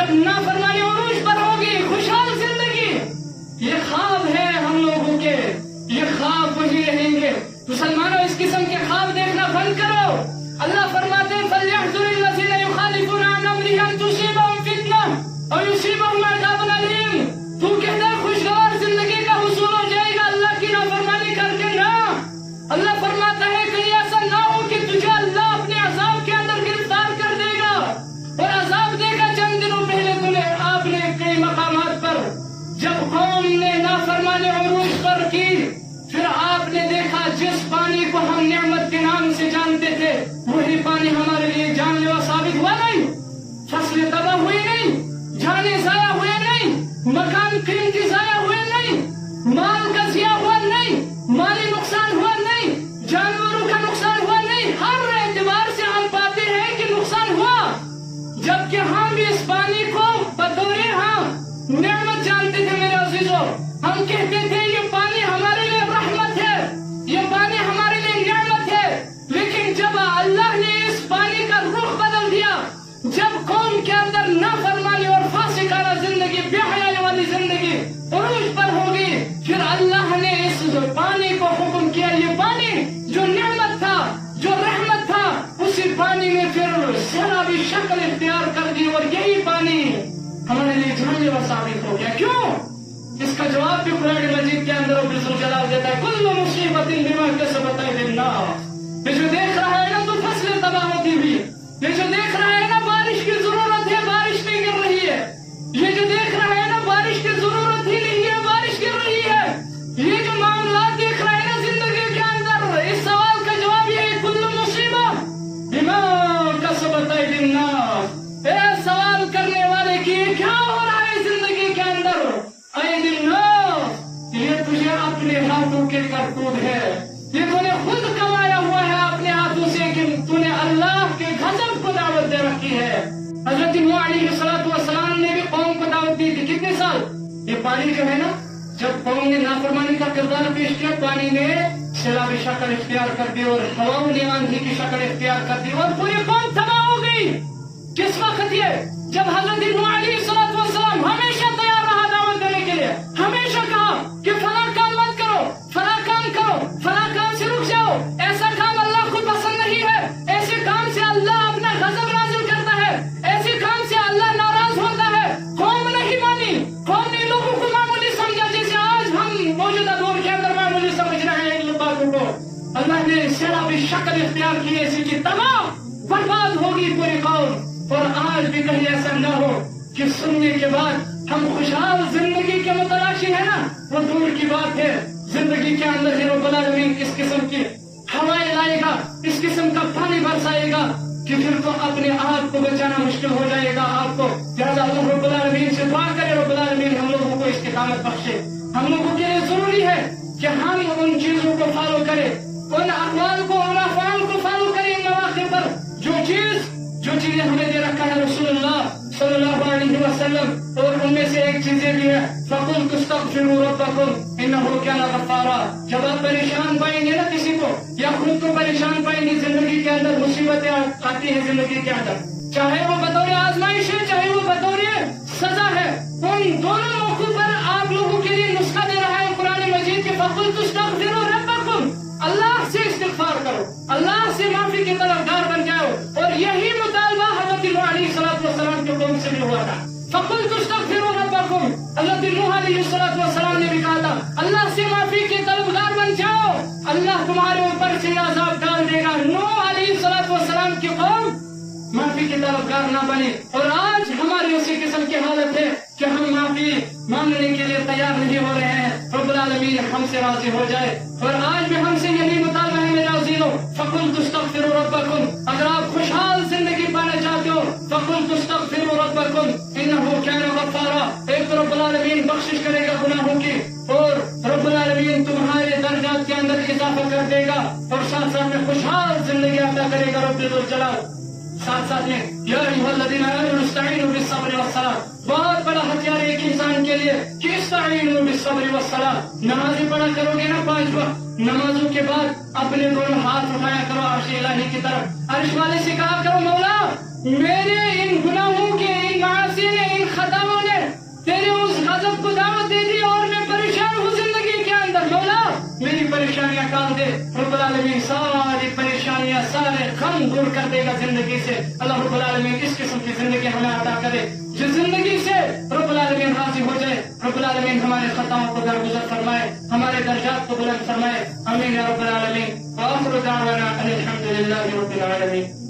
جب نافرمانی عروج پر ہوگی خوشحال زندگی، یہ خواب ہے ہم لوگوں کے، یہ خواب وہی رہیں گے۔ مسلمانوں اس قسم کے خواب دیکھنا بند کرو۔ اللہ فرماتے ہیں فَلْيَحْذَرِ الَّذِينَ يُخَالِفُونَ عَنْ أَمْرِهِ أَن تُصِيبَهُمْ فِتْنَةٌ أَوْ يُصِيبَهُمْ عَذَابٌ أَلِيمٌ۔ تو کہتا ہے خوشگوار زندگی کا حصول ہو جائے گا اللہ کی نافرمانی کر کے؟ نہ، اللہ فرماتا ہے کہیں ایسا نہ ہو کہ تجھے اللہ اپنے عذاب کے اندر گرفتار کر دے گا، اور عذاب دے گا۔ چند دنوں پہلے آپ نے کئی مقامات پر جب قوم نے نافرمانی عروج پر کی، پھر آپ نے دیکھا جس پانی کو ہم نعمت کے نام سے جانتے تھے وہی پانی ہمارے لیے جان لیوا ثابت ہوا نہیں، فصلیں تباہ ہوئی نہیں، جانیں ضائع ہوئے نہیں، مکان قیمتی ضائع ہوئے نہیں، مال کا ضیاع ہوا نہیں، مالی نقصان ہوا نہیں، جانوروں کا نقصان ہوا نہیں۔ ہر اعتبار سے ہم پاتے ہیں کہ نقصان ہوا، جبکہ ہم بھی اس پانی کو بطور نعمت جانتے تھے۔ میرے عزیزوں، ہم کہتے تھے یہ پانی ہمارے لیے رحمت ہے، یہ پانی ہمارے لیے نعمت ہے، لیکن جب اللہ نے اس پانی کا رخ بدل دیا، جب قوم کے اندر نافرمانی اور فاسقانہ زندگی، بے حیائی والی زندگی عروج پر ہوگی، پھر اللہ نے اس پانی کو حکم کیا، یہ پانی جو نعمت تھا، جو رحمت تھا، اسی پانی میں پھر سیلابی شکل اختیار کر دی، اور یہی پانی ہمارے لیے جان لیوا ثابت ہو گیا۔ کیوں؟ اس کا جواب بھی قرآن مجید کے اندر رب الجلال دیتا ہے کل مصیبت بما کسبت ایدی الناس۔ یہ جو دیکھ رہا ہے نا تو فصلیں تباہ ہوتی ہوئی، یہ جو دیکھ رہا ہے نا بارش کی ضرورت ہے، بارش نہیں گر رہی ہے، یہ جو دیکھ رہا ہے نا بارش کی ضرورت ہی نہیں ہے، بارش گر رہی ہے، یہ جو معاملات دیکھ رہا ہے نا زندگی کے اندر، اس سوال کا جواب یہ ہے کل مصیبت بما کسبت ایدی الناس۔ اے سوال کرنے والے کی کیا ہو رہا ہے زندگی کے اندر؟ ایدی الناس، یہ تجھے اپنے ہاتھوں کے کرتوت ہے، یہ تو نے خود کمایا ہوا ہے اپنے ہاتھوں سے، کہ تو نے اللہ کے غضب کو دعوت دے رکھی ہے۔ حضرت نوح علیہ السلام نے بھی قوم کو دعوت دی تھی، کتنے سال؟ یہ پانی جو ہے نا، جب قوم نے نافرمانی کا کردار پیش کیا، پانی نے سیلابی شکل اختیار کر دی، اور ہواؤں نے آندھی کی شکل اختیار کر دی، اور پوری قوم تباہ ہو گئی۔ کس وقت یہ؟ جب حضرت نوح علیہ السلام ہمیشہ تیار رہا دعوت دینے کے لیے، ہمیشہ کہا کہ فلاں کام مت کرو، فلاں کام کرو، فلاں کام سے رک جاؤ، ایسا کام اللہ کو پسند نہیں ہے، ایسے کام سے اللہ اپنا غضب نازل کرتا ہے، ایسے کام سے اللہ ناراض ہوتا ہے۔ قوم نہیں مانی، قوم نے لوگوں کو معمولی سمجھا، جیسے آج ہم موجودہ دور کے اندر معمولی سمجھ رہے ہیں ان باتوں کو۔ اللہ نے سیلابی شکل اختیار کی ایسی کہ تمام برباد ہوگی پوری قوم۔ اور آج بھی کہیں ایسا نہ ہو کہ سننے کے بعد ہم خوشحال زندگی کے متلاشی ہیں نا، وہ دور کی بات ہے۔ زندگی کے اندر ہی رب العالمین اس قسم کی ہوائیں لائے گا، اس قسم کا پانی برسائے گا کہ پھر تو اپنے آپ کو بچانا مشکل ہو جائے گا آپ کو۔ لہٰذا اللہ رب العالمین سے دعا کرے رب العالمین ہم لوگوں کو استقامت بخشے۔ ہم لوگوں کے لیے ضروری ہے کہ ہم ان چیزوں کو فالو کریں، ان اقوال کو، ان افعال کو فالو کریں ان مواقع پر۔ جو چیزیں ہمیں دے رکھا ہے رسول اللہ صلی اللہ علیہ وسلم، اور ان میں سے ایک چیزیں بھی ہے فَقُلْتُ اسْتَغْفِرُوا رَبَّكُمْ إِنَّهُ كَانَ غَفَّارًا۔ جب آپ پریشان پائیں گے نا کسی کو، یا خود کو پریشان پائیں گے، زندگی کے اندر مصیبتیں آتی ہیں زندگی کے اندر، چاہے وہ بطور آزمائش ہے، چاہے وہ بطور سزا ہے، ان دونوں موقعوں پر آپ لوگوں کے لیے نسخہ دے رہا ہے قرآن مجید کے فَقُلْتُ اسْتَغْفِرُوا رَبَّكُمْ۔ اللہ سے استغفار کرو، اللہ سے معافی کے طلبگار بن جاؤ، اور یہی مطالبہ حضرت نوح علیہ السلام کے قوم سے بھی ہوا تھا۔ فَقُلْتُ اسْتَغْفِرُوا رَبَّكُمْ، حضرت نوح علیہ السلام نے بھی کہا تھا اللہ سے معافی کے طلبگار بن جاؤ، اللہ تمہارے اوپر سے عذاب ڈال دے گا۔ نوح علیہ السلام کی قوم معافی کے طلبگار نہ بنے، اور آج ہماری اسی قسم کی حالت ہے کہ ہم معافی مانگنے کے لیے تیار نہیں ہو رہے ہیں۔ رب العالمین ہم سے راضی ہو جائے، اور آج بھی ہم سے یہی مطالبہ ہے میرے عزیزوں فَقُلْتُ اسْتَغْفِرُوا رَبَّكُمْ۔ اگر آپ خوشحال زندگی پانا چاہتے ہو فَقُلْتُ اسْتَغْفِرُوا رَبَّكُمْ إِنَّهُ كَانَ غَفَّارًا۔ ایک تو رب العالمین بخشش کرے گا گناہوں کی، اور رب العالمین تمہارے درجات کے اندر اضافہ کر دے گا، اور ساتھ ساتھ میں خوشحال زندگی عطا کرے گا رب الجلال۔ ساتھ میں یا ایھا الذین آمنوا استعینوا بالصبر والصلاۃ، بہت بڑا ہتھیار ایک انسان کے لیے کہ استعینوا بالصبر والصلاۃ۔ نمازیں پڑھا کرو گے نا 5 وقت، نمازوں کے بعد اپنے دونوں ہاتھ اٹھایا کرو عرش الہی کی طرف، عرش والے سے کہا کرو مولا میرے ان گناہوں کے، ان معاصی نے، ان سارے غم دور کر دے گا زندگی سے. اللہ رب العالمین اس قسم کی زندگی ہمیں عطا کرے جو زندگی سے رب العالمین راضی ہو جائے. رب العالمین ہمارے خطاؤں کو درگزر فرمائے, ہمارے درجات کو بلند فرمائے. آمین یا رب العالمین. وآخر دعوانا ان الحمد للہ رب العالمین.